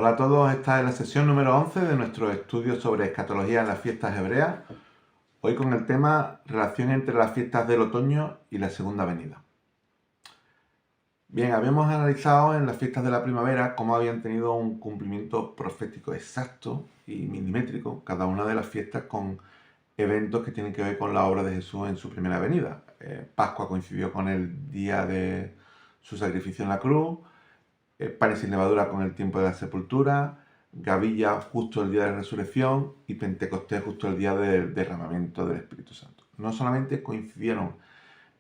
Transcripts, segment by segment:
Hola a todos, esta es la sesión número 11 de nuestro estudio sobre escatología en las fiestas hebreas, hoy con el tema relación entre las fiestas del otoño y la segunda venida. Bien, habíamos analizado en las fiestas de la primavera cómo habían tenido un cumplimiento profético exacto y milimétrico cada una de las fiestas con eventos que tienen que ver con la obra de Jesús en su primera venida. Pascua coincidió con el día de su sacrificio en la cruz, pan y sin levadura con el tiempo de la sepultura, Gavilla justo el día de la resurrección y Pentecostés justo el día del derramamiento del Espíritu Santo. No solamente coincidieron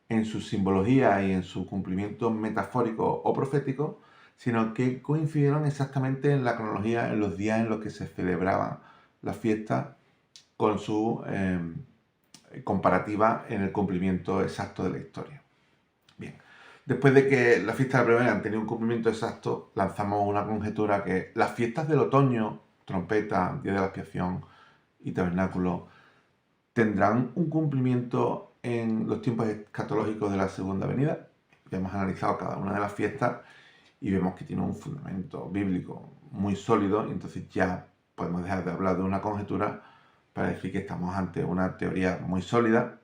en su simbología y en su cumplimiento metafórico o profético, sino que coincidieron exactamente en la cronología, en los días en los que se celebraba la fiesta con su comparativa en el cumplimiento exacto de la historia. Bien, después de que las fiestas de la primavera han tenido un cumplimiento exacto, lanzamos una conjetura que las fiestas del otoño, trompeta, día de la expiación y tabernáculo, tendrán un cumplimiento en los tiempos escatológicos de la segunda venida. Ya hemos analizado cada una de las fiestas y vemos que tiene un fundamento bíblico muy sólido, y entonces ya podemos dejar de hablar de una conjetura para decir que estamos ante una teoría muy sólida.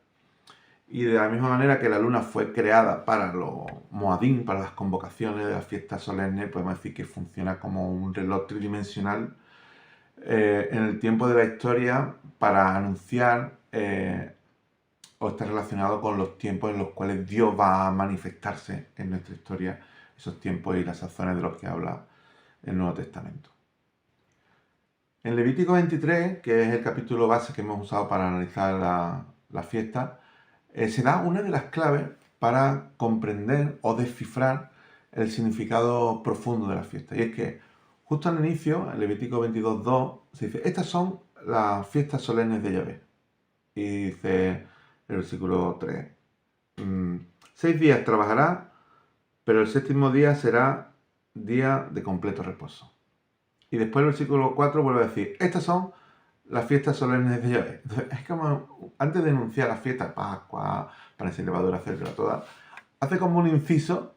Y de la misma manera que la luna fue creada para los Moadim, para las convocaciones de las fiestas solemnes, podemos decir que funciona como un reloj tridimensional en el tiempo de la historia para anunciar o está relacionado con los tiempos en los cuales Dios va a manifestarse en nuestra historia, esos tiempos y las sazones de los que habla el Nuevo Testamento. En Levítico 23, que es el capítulo base que hemos usado para analizar la fiesta, se da una de las claves para comprender o descifrar el significado profundo de la fiesta. Y es que justo al inicio, en Levítico 22:2, se dice, estas son las fiestas solemnes de Yahvé. Y dice el versículo 3, 6 días trabajarás, pero el séptimo día será día de completo reposo. Y después el versículo 4 vuelve a decir, estas son las fiestas solemnes de Yahvé. Entonces, es como, antes de enunciar las fiestas, Pascua, pan sin levadura, etcétera, todas, hace como un inciso,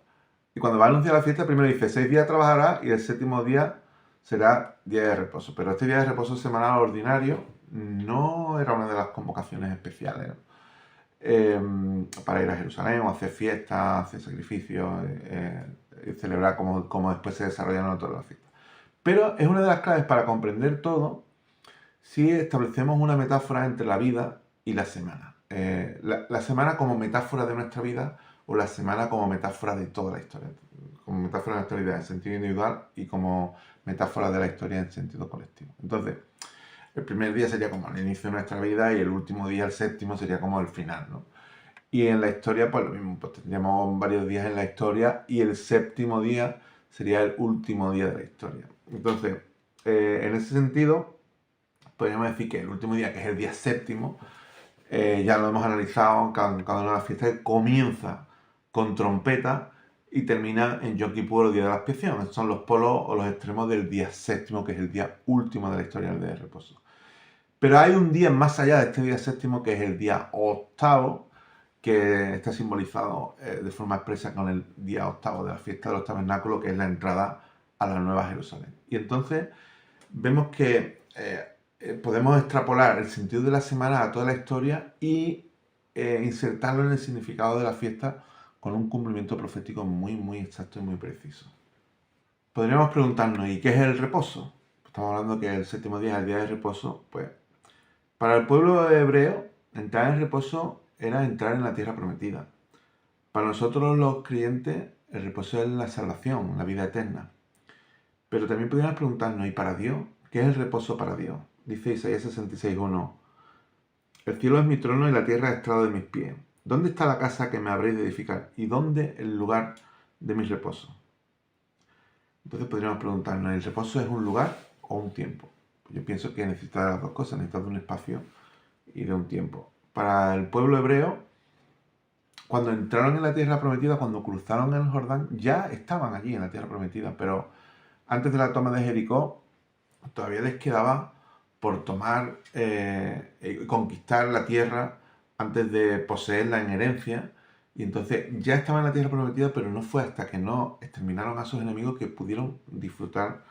y cuando va a anunciar la fiesta, primero dice, 6 días trabajará y el séptimo día será día de reposo. Pero este día de reposo semanal ordinario no era una de las convocaciones especiales, ¿no? Para ir a Jerusalén o hacer fiestas, hacer sacrificios, celebrar como después se desarrollan todas las fiestas. Pero es una de las claves para comprender todo si establecemos una metáfora entre la vida y la semana. La semana como metáfora de nuestra vida o la semana como metáfora de toda la historia. Como metáfora de nuestra vida en sentido individual y como metáfora de la historia en sentido colectivo. Entonces, el primer día sería como el inicio de nuestra vida y el último día, el séptimo, sería como el final, ¿no? Y en la historia, pues lo mismo, pues tendríamos varios días en la historia y el séptimo día sería el último día de la historia. Entonces, en ese sentido, podríamos decir que el último día, que es el día séptimo, ya lo hemos analizado cada una de las fiestas, comienza con trompeta y termina en Yom Kippur, el día de la expiación. Estos son los polos o los extremos del día séptimo, que es el día último de la historia del día de reposo. Pero hay un día más allá de este día séptimo, que es el día octavo, que está simbolizado de forma expresa con el día octavo de la fiesta de los tabernáculos, que es la entrada a la Nueva Jerusalén. Y entonces vemos que podemos extrapolar el sentido de la semana a toda la historia y insertarlo en el significado de la fiesta con un cumplimiento profético muy, muy exacto y muy preciso. Podríamos preguntarnos, ¿y qué es el reposo? Estamos hablando que el séptimo día es el día de reposo. Pues para el pueblo hebreo, entrar en reposo era entrar en la tierra prometida. Para nosotros los creyentes, el reposo es la salvación, la vida eterna. Pero también podríamos preguntarnos, ¿y para Dios? ¿Qué es el reposo para Dios? Dice Isaías 66:1, el cielo es mi trono y la tierra es estrado de mis pies. ¿Dónde está la casa que me habréis de edificar? ¿Y dónde el lugar de mi reposo? Entonces podríamos preguntarnos, ¿el reposo es un lugar o un tiempo? Yo pienso que necesita las dos cosas, necesita de un espacio y de un tiempo. Para el pueblo hebreo, cuando entraron en la tierra prometida, cuando cruzaron el Jordán, ya estaban allí en la tierra prometida, pero antes de la toma de Jericó, todavía les quedaba por tomar y conquistar la tierra antes de poseerla en herencia. Y entonces ya estaban en la tierra prometida, pero no fue hasta que no exterminaron a sus enemigos que pudieron disfrutar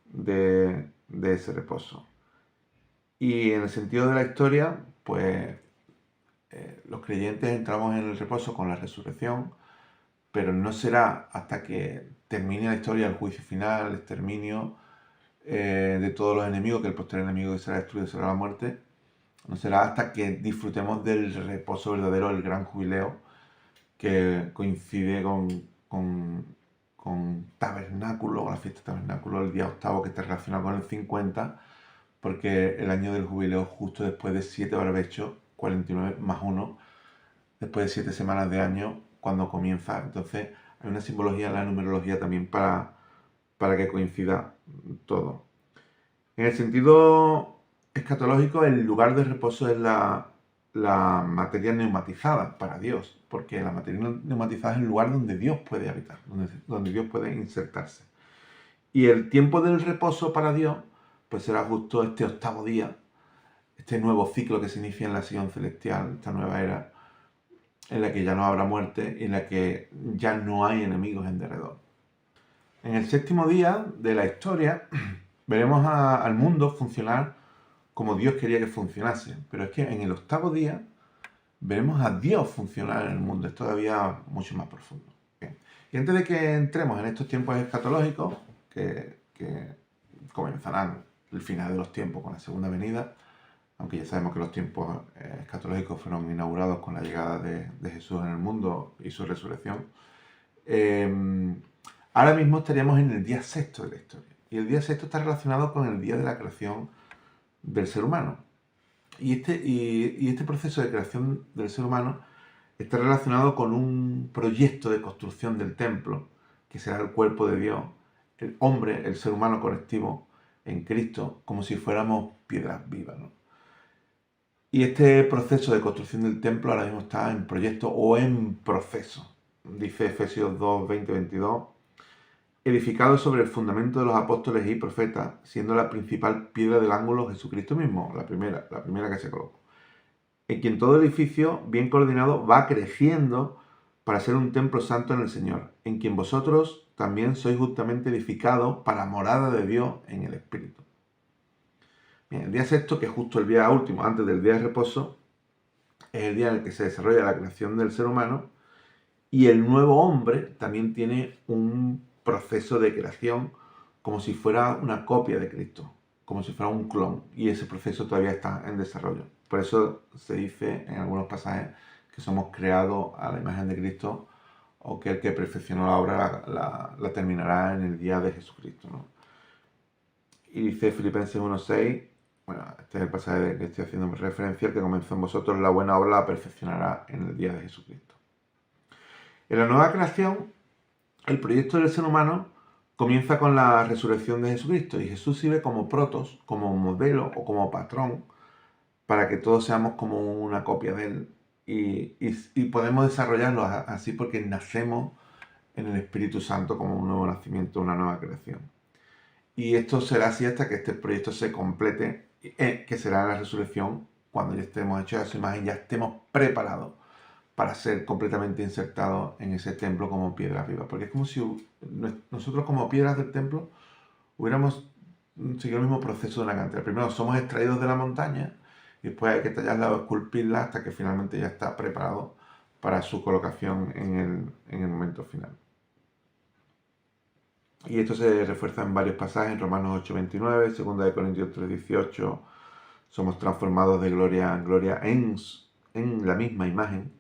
de ese reposo. Y en el sentido de la historia, pues los creyentes entramos en el reposo con la resurrección, pero no será hasta que termine la historia, el juicio final, el exterminio de todos los enemigos, que el posterior enemigo que será destruido será la muerte. No será hasta que disfrutemos del reposo verdadero, el gran jubileo, que coincide con tabernáculo, la fiesta tabernáculo, el día octavo, que está relacionado con el 50, porque el año del jubileo justo después de 7 barbechos, 49 más 1, después de 7 semanas de año, cuando comienza. Entonces hay una simbología en la numerología también para que coincida todo. En el sentido escatológico, el lugar de reposo es la materia neumatizada para Dios, porque la materia neumatizada es el lugar donde Dios puede habitar, donde Dios puede insertarse. Y el tiempo del reposo para Dios, pues será justo este octavo día, este nuevo ciclo que se inicia en la Sion celestial, esta nueva era, en la que ya no habrá muerte y en la que ya no hay enemigos en derredor. En el séptimo día de la historia veremos al mundo funcionar como Dios quería que funcionase, pero es que en el octavo día veremos a Dios funcionar en el mundo, es todavía mucho más profundo. Bien. Y antes de que entremos en estos tiempos escatológicos, que comenzarán el final de los tiempos con la segunda venida, aunque ya sabemos que los tiempos escatológicos fueron inaugurados con la llegada de Jesús en el mundo y su resurrección, ahora mismo estaríamos en el día sexto de la historia. Y el día sexto está relacionado con el día de la creación del ser humano. Y este proceso de creación del ser humano está relacionado con un proyecto de construcción del templo, que será el cuerpo de Dios, el hombre, el ser humano colectivo en Cristo, como si fuéramos piedras vivas, ¿no? Y este proceso de construcción del templo ahora mismo está en proyecto o en proceso. Dice Efesios 2, 20, 22, edificado sobre el fundamento de los apóstoles y profetas, siendo la principal piedra del ángulo Jesucristo mismo, la primera que se colocó, en quien todo edificio, bien coordinado, va creciendo para ser un templo santo en el Señor, en quien vosotros también sois justamente edificados para morada de Dios en el Espíritu. Bien, el día sexto, que es justo el día último, antes del día de reposo, es el día en el que se desarrolla la creación del ser humano, y el nuevo hombre también tiene un proceso de creación como si fuera una copia de Cristo, como si fuera un clon, y ese proceso todavía está en desarrollo. Por eso se dice en algunos pasajes que somos creados a la imagen de Cristo, o que el que perfeccionó la obra la terminará en el día de Jesucristo, ¿no? Y dice Filipenses 1:6, bueno, este es el pasaje que estoy haciendo referencia, el que comenzó en vosotros la buena obra la perfeccionará en el día de Jesucristo. En la nueva creación, el proyecto del ser humano comienza con la resurrección de Jesucristo, y Jesús sirve como protos, como modelo o como patrón para que todos seamos como una copia de él, y podemos desarrollarlo así porque nacemos en el Espíritu Santo como un nuevo nacimiento, una nueva creación. Y esto será así hasta que este proyecto se complete, que será la resurrección, cuando ya estemos hechos a su imagen, ya estemos preparados para ser completamente insertados en ese templo como piedras vivas. Porque es como si nosotros como piedras del templo hubiéramos seguido el mismo proceso de una cantera. Primero somos extraídos de la montaña y después hay que tallarla o esculpirla hasta que finalmente ya está preparado para su colocación en el momento final. Y esto se refuerza en varios pasajes, en Romanos 8:29, 2 Corintios 3:18, somos transformados de gloria en gloria en la misma imagen,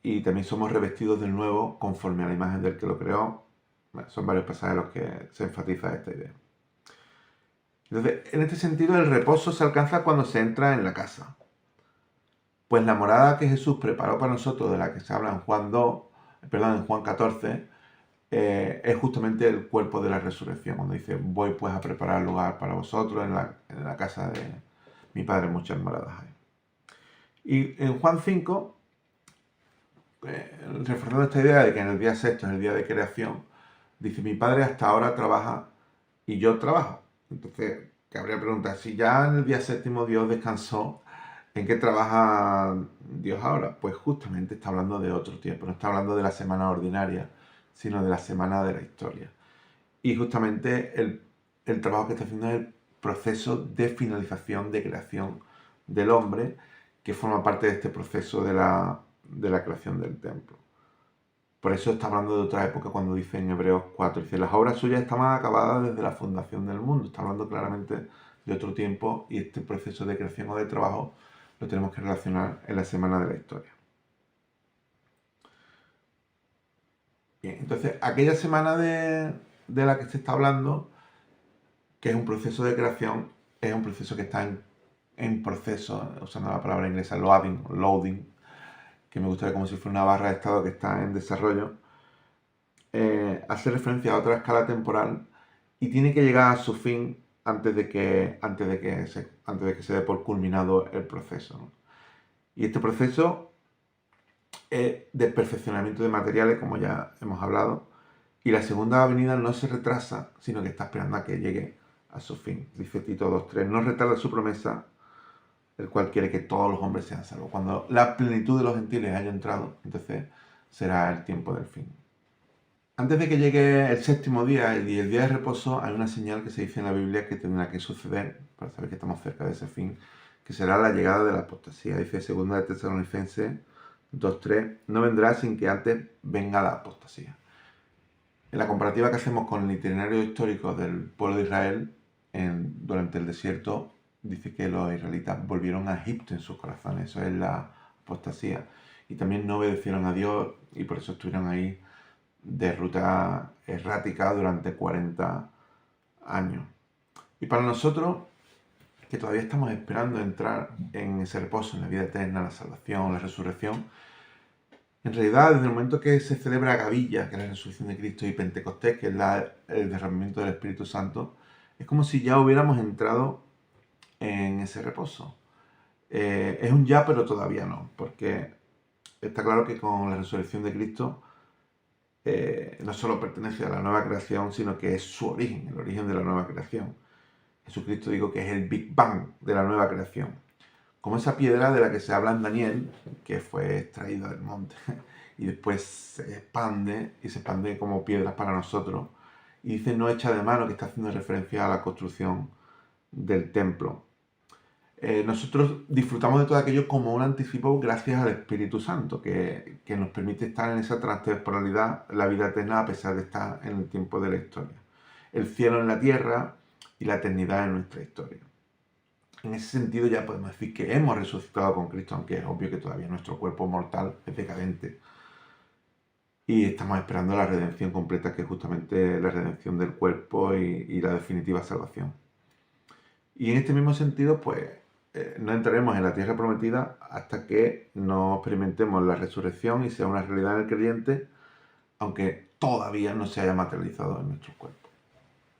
y también somos revestidos de nuevo conforme a la imagen del que lo creó. Bueno, son varios pasajes en los que se enfatiza esta idea. Entonces, en este sentido, el reposo se alcanza cuando se entra en la casa. Pues la morada que Jesús preparó para nosotros, de la que se habla en Juan 14, es justamente el cuerpo de la resurrección, cuando dice, voy pues a preparar lugar para vosotros en la casa de mi Padre, muchas moradas hay. Y en Juan 5, reforzando esta idea de que en el día sexto es el día de creación, dice, mi Padre hasta ahora trabaja y yo trabajo. Entonces, cabría preguntar, si ya en el día séptimo Dios descansó, ¿en qué trabaja Dios ahora? Pues justamente está hablando de otro tiempo, no está hablando de la semana ordinaria, sino de la semana de la historia. Y justamente el trabajo que está haciendo es el proceso de finalización de creación del hombre, que forma parte de este proceso de la creación del templo. Por eso está hablando de otra época cuando dice en Hebreos 4, dice, las obras suyas estaban acabadas desde la fundación del mundo. Está hablando claramente de otro tiempo y este proceso de creación o de trabajo lo tenemos que relacionar en la semana de la historia. Bien, entonces, aquella semana de la que se está hablando, que es un proceso de creación, es un proceso que está en proceso, usando la palabra inglesa loading, que me gustaría como si fuera una barra de estado que está en desarrollo, hace referencia a otra escala temporal y tiene que llegar a su fin antes de que se dé por culminado el proceso, ¿no? Y este proceso es de perfeccionamiento de materiales, como ya hemos hablado, y la segunda venida no se retrasa, sino que está esperando a que llegue a su fin. Dice Tito 2.3, no retarda su promesa, el cual quiere que todos los hombres sean salvos. Cuando la plenitud de los gentiles haya entrado, entonces será el tiempo del fin. Antes de que llegue el séptimo día y el día de reposo, hay una señal que se dice en la Biblia que tendrá que suceder, para saber que estamos cerca de ese fin, que será la llegada de la apostasía. Dice 2 de Tesalonicenses 2.3, no vendrá sin que antes venga la apostasía. En la comparativa que hacemos con el itinerario histórico del pueblo de Israel, durante el desierto, dice que los israelitas volvieron a Egipto en sus corazones. Eso es la apostasía. Y también no obedecieron a Dios y por eso estuvieron ahí de ruta errática durante 40 años. Y para nosotros, que todavía estamos esperando entrar en ese reposo, en la vida eterna, la salvación, la resurrección, en realidad, desde el momento que se celebra Gavilla, que es la resurrección de Cristo, y Pentecostés, que es el derramamiento del Espíritu Santo, es como si ya hubiéramos entrado en ese reposo. Es un ya, pero todavía no, porque está claro que con la resurrección de Cristo no solo pertenece a la nueva creación, sino que es su origen, el origen de la nueva creación. Jesucristo digo que es el Big Bang de la nueva creación. Como esa piedra de la que se habla en Daniel, que fue extraída del monte y después se expande como piedras para nosotros. Y dice no hecha de mano, que está haciendo referencia a la construcción del templo. Nosotros disfrutamos de todo aquello como un anticipo gracias al Espíritu Santo, que nos permite estar en esa transtemporalidad, la vida eterna, a pesar de estar en el tiempo de la historia. El cielo en la tierra y la eternidad en nuestra historia. En ese sentido ya podemos decir que hemos resucitado con Cristo, aunque es obvio que todavía nuestro cuerpo mortal es decadente. Y estamos esperando la redención completa, que es justamente la redención del cuerpo y la definitiva salvación. Y en este mismo sentido, pues, no entraremos en la tierra prometida hasta que no experimentemos la resurrección y sea una realidad en el creyente, aunque todavía no se haya materializado en nuestros cuerpos.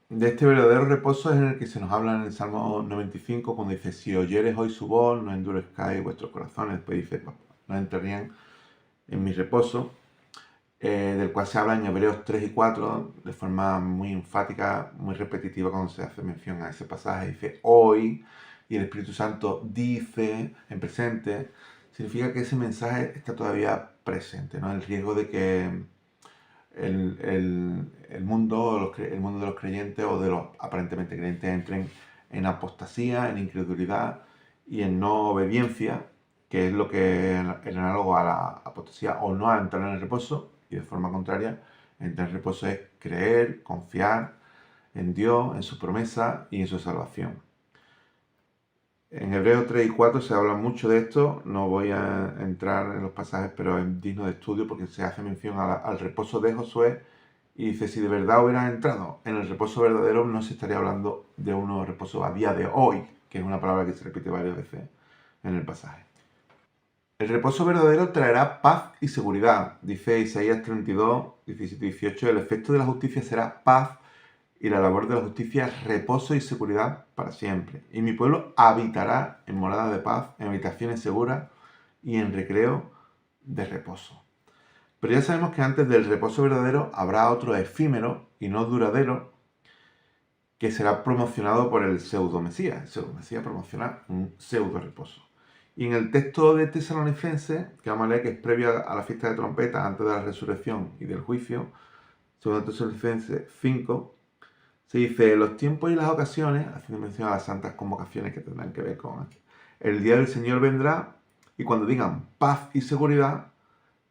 De este verdadero reposo es en el que se nos habla en el Salmo 95, cuando dice, si oyeres hoy su voz, no endurezcáis vuestros corazones. Después dice, no entrarían en mi reposo, del cual se habla en Hebreos 3 y 4, de forma muy enfática, muy repetitiva, cuando se hace mención a ese pasaje. Dice, hoy, y el Espíritu Santo dice, en presente, significa que ese mensaje está todavía presente, ¿no? El riesgo de que el mundo de los creyentes o de los aparentemente creyentes entren en apostasía, en incredulidad y en no obediencia, que es lo que es análogo a la apostasía o no a entrar en el reposo, y de forma contraria, entrar en el reposo es creer, confiar en Dios, en su promesa y en su salvación. En Hebreos 3 y 4 se habla mucho de esto, no voy a entrar en los pasajes, pero es digno de estudio porque se hace mención al reposo de Josué y dice, si de verdad hubieran entrado en el reposo verdadero, no se estaría hablando de un nuevo reposo a día de hoy, que es una palabra que se repite varias veces en el pasaje. El reposo verdadero traerá paz y seguridad, dice Isaías 32, 17 y 18, el efecto de la justicia será paz y la labor de la justicia, reposo y seguridad para siempre. Y mi pueblo habitará en morada de paz, en habitaciones seguras y en recreo de reposo. Pero ya sabemos que antes del reposo verdadero habrá otro efímero y no duradero que será promocionado por el pseudo-mesías. El pseudo-mesías promociona un pseudo-reposo. Y en el texto de Tesalonicenses, que vamos a leer, que es previo a la fiesta de trompeta, antes de la resurrección y del juicio, 2 Tesalonicenses 5, Se dice los tiempos y las ocasiones, haciendo mención a las santas convocaciones que tendrán que ver con el día del Señor vendrá, y cuando digan paz y seguridad,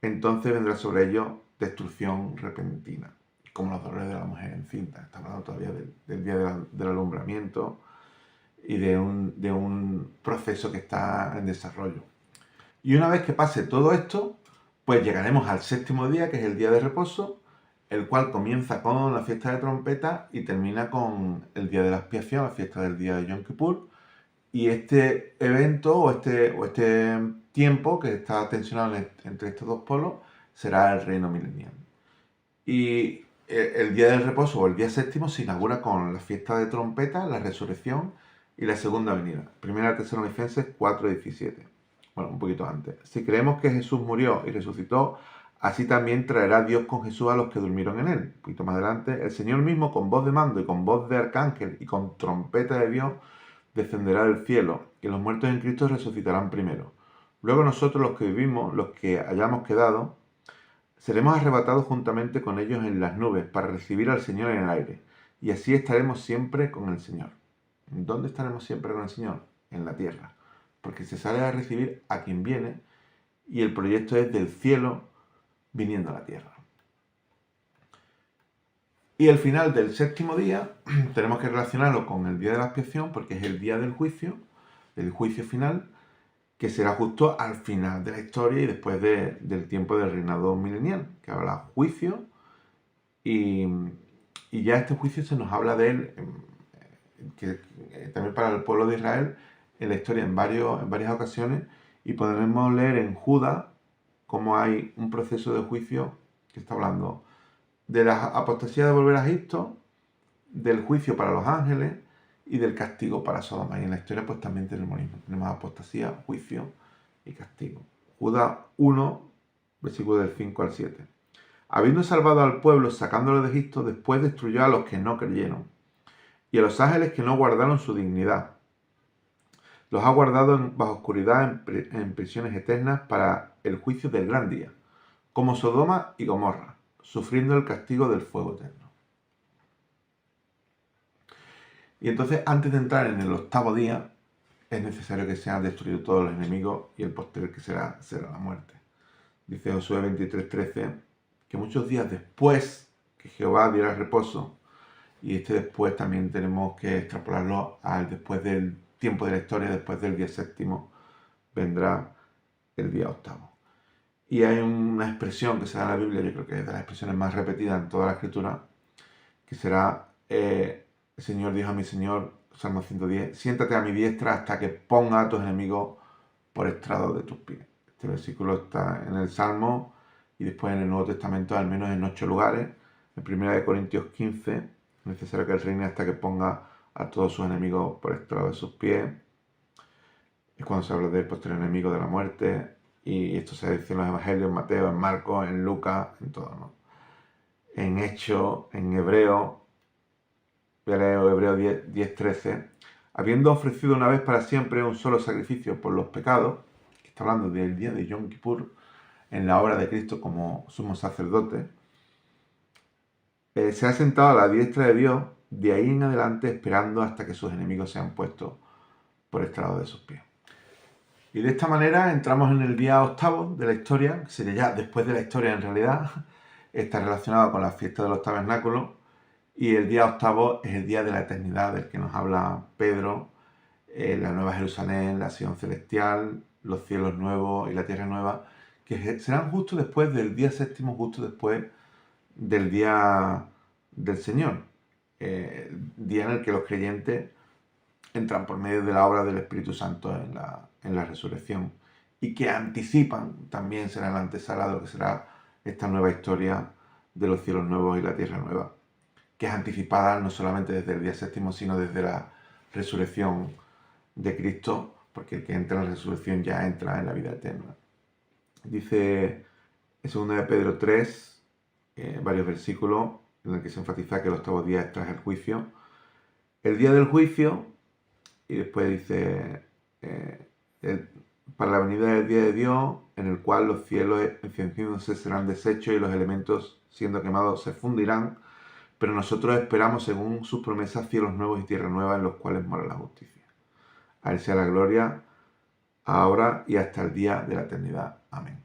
entonces vendrá sobre ellos destrucción repentina, como los dolores de la mujer encinta. Está hablando todavía del día del alumbramiento y de un proceso que está en desarrollo. Y una vez que pase todo esto, pues llegaremos al séptimo día, que es el día de reposo, el cual comienza con la fiesta de trompeta y termina con el día de la expiación, la fiesta del día de Yom Kippur. Y este evento o este tiempo que está tensionado entre estos dos polos será el reino milenial. Y el día del reposo o el día séptimo se inaugura con la fiesta de trompeta, la resurrección y la segunda venida. Primera Tesalonicenses 4:17. Bueno, un poquito antes. Si creemos que Jesús murió y resucitó, así también traerá Dios con Jesús a los que durmieron en él. Un poquito más adelante, el Señor mismo con voz de mando y con voz de arcángel y con trompeta de Dios descenderá del cielo y los muertos en Cristo resucitarán primero. Luego nosotros los que vivimos, los que hayamos quedado, seremos arrebatados juntamente con ellos en las nubes para recibir al Señor en el aire. Y así estaremos siempre con el Señor. ¿Dónde estaremos siempre con el Señor? En la tierra. Porque se sale a recibir a quien viene y el proyecto es del cielo viniendo a la tierra. Y el final del séptimo día tenemos que relacionarlo con el día de la expiación porque es el día del juicio final, que será justo al final de la historia y después del tiempo del reinado milenial, que habrá juicio y ya este juicio se nos habla de él, que también para el pueblo de Israel, en la historia en varias ocasiones, y podremos leer en Judas cómo hay un proceso de juicio que está hablando de la apostasía de volver a Egipto, del juicio para los ángeles y del castigo para Sodoma. Y en la historia pues también tenemos lo mismo. Tenemos apostasía, juicio y castigo. Judas 1, versículo del 5 al 7. Habiendo salvado al pueblo sacándolo de Egipto, después destruyó a los que no creyeron y a los ángeles que no guardaron su dignidad. Los ha guardado bajo oscuridad en prisiones eternas para el juicio del gran día, como Sodoma y Gomorra, sufriendo el castigo del fuego eterno. Y entonces, antes de entrar en el octavo día, es necesario que sean destruidos todos los enemigos y el posterior que será la muerte. Dice Josué 23:13, que muchos días después que Jehová diera reposo, y este después también tenemos que extrapolarlo al después del tiempo de la historia, después del día séptimo, vendrá el día octavo. Y hay una expresión que se da en la Biblia, yo creo que es de las expresiones más repetidas en toda la Escritura, que será, el Señor dijo a mi Señor, Salmo 110, siéntate a mi diestra hasta que ponga a tus enemigos por estrado de tus pies. Este versículo está en el Salmo y después en el Nuevo Testamento al menos en 8 lugares. En 1 Corintios 15, es necesario que él reine hasta que ponga a todos sus enemigos por estrado de sus pies. Es cuando se habla del posterior enemigo de la muerte. Y esto se dice en los Evangelios, en Mateo, en Marcos, en Lucas, en todo, ¿no? En Hechos, en Hebreo, Hebreo 10:13, habiendo ofrecido una vez para siempre un solo sacrificio por los pecados, que está hablando del día de Yom Kippur, en la obra de Cristo como sumo sacerdote, se ha sentado a la diestra de Dios, de ahí en adelante esperando hasta que sus enemigos sean puestos por estrado de sus pies. Y de esta manera entramos en el día octavo de la historia, que sería ya después de la historia en realidad, está relacionado con la fiesta de los tabernáculos, y el día octavo es el día de la eternidad del que nos habla Pedro, la nueva Jerusalén, la Sion celestial, los cielos nuevos y la tierra nueva, que serán justo después del día séptimo, justo después del día del Señor, día en el que los creyentes entran por medio de la obra del Espíritu Santo en la resurrección y que anticipan, también será la antesala de lo que será esta nueva historia de los cielos nuevos y la tierra nueva, que es anticipada no solamente desde el día séptimo, sino desde la resurrección de Cristo, porque el que entra en la resurrección ya entra en la vida eterna. Dice en 2 de Pedro 3, varios versículos en el que se enfatiza que el octavo día es tras el juicio. El día del juicio, y después dice, para la venida del día de Dios, en el cual los cielos encendiéndose serán deshechos y los elementos siendo quemados se fundirán, pero nosotros esperamos, según sus promesas, cielos nuevos y tierra nueva en los cuales mora la justicia. A Él sea la gloria, ahora y hasta el día de la eternidad. Amén.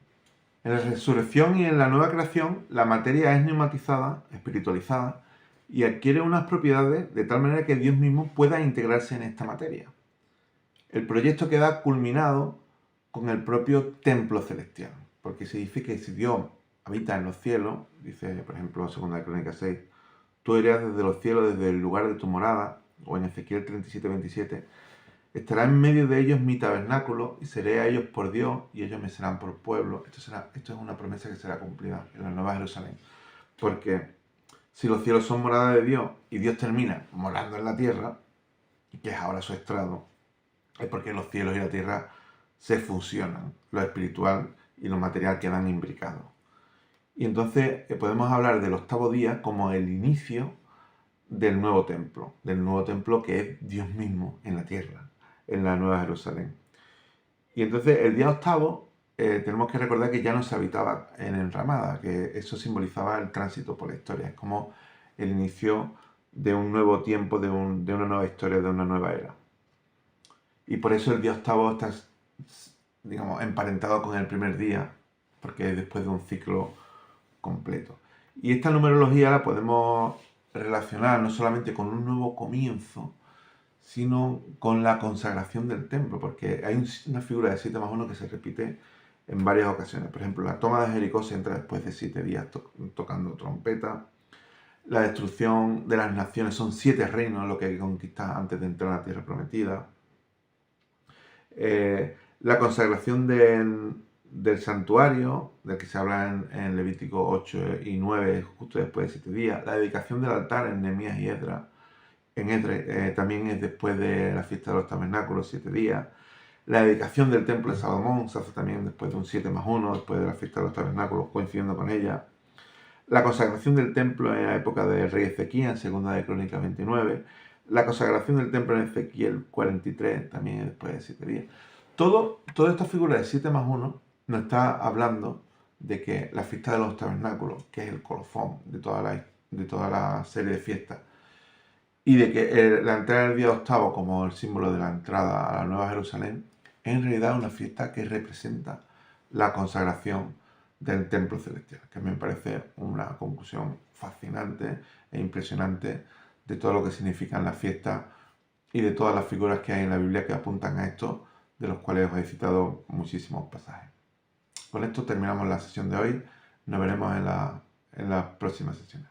En la resurrección y en la nueva creación, la materia es neumatizada, espiritualizada, y adquiere unas propiedades de tal manera que Dios mismo pueda integrarse en esta materia. El proyecto queda culminado con el propio templo celestial, porque se dice que si Dios habita en los cielos, dice por ejemplo 2 Crónicas 6, tú irás desde los cielos, desde el lugar de tu morada, o en Ezequiel 37:27, estará en medio de ellos mi tabernáculo y seré a ellos por Dios y ellos me serán por pueblo. Esto es una promesa que será cumplida en la Nueva Jerusalén, porque si los cielos son morada de Dios y Dios termina morando en la tierra, que es ahora su estrado, es porque los cielos y la tierra se fusionan, lo espiritual y lo material quedan imbricados. Y entonces podemos hablar del octavo día como el inicio del nuevo templo que es Dios mismo en la tierra, en la Nueva Jerusalén. Y entonces el día octavo tenemos que recordar que ya no se habitaba en enramada, que eso simbolizaba el tránsito por la historia, es como el inicio de un nuevo tiempo, de una nueva historia, de una nueva era. Y por eso el día octavo está, digamos, emparentado con el primer día, porque es después de un ciclo completo. Y esta numerología la podemos relacionar no solamente con un nuevo comienzo, sino con la consagración del templo, porque hay una figura de 7+1 que se repite en varias ocasiones. Por ejemplo, la toma de Jericó se entra después de 7 días tocando trompeta. La destrucción de las naciones son 7 reinos, lo que hay que conquistar antes de entrar a la tierra prometida. La consagración del santuario, del que se habla en Levítico 8 y 9, justo después de 7 días. La dedicación del altar en Nehemías y Esdras. En Esdras también es después de la fiesta de los tabernáculos, 7 días. La dedicación del templo de Salomón se hace también después de un 7+1, después de la fiesta de los tabernáculos, coincidiendo con ella. La consagración del templo en la época del rey Ezequías, en 2 Crónicas 29. La consagración del templo en Ezequiel 43, también es después de 7 días. Toda esta figura de 7+1 nos está hablando de que la fiesta de los tabernáculos, que es el colofón de toda la serie de fiestas, y de que la entrada del día octavo como el símbolo de la entrada a la Nueva Jerusalén, es en realidad una fiesta que representa la consagración del templo celestial, que me parece una conclusión fascinante e impresionante de todo lo que significan las fiestas y de todas las figuras que hay en la Biblia que apuntan a esto, de los cuales os he citado muchísimos pasajes. Con esto terminamos la sesión de hoy. Nos veremos en las próximas sesiones.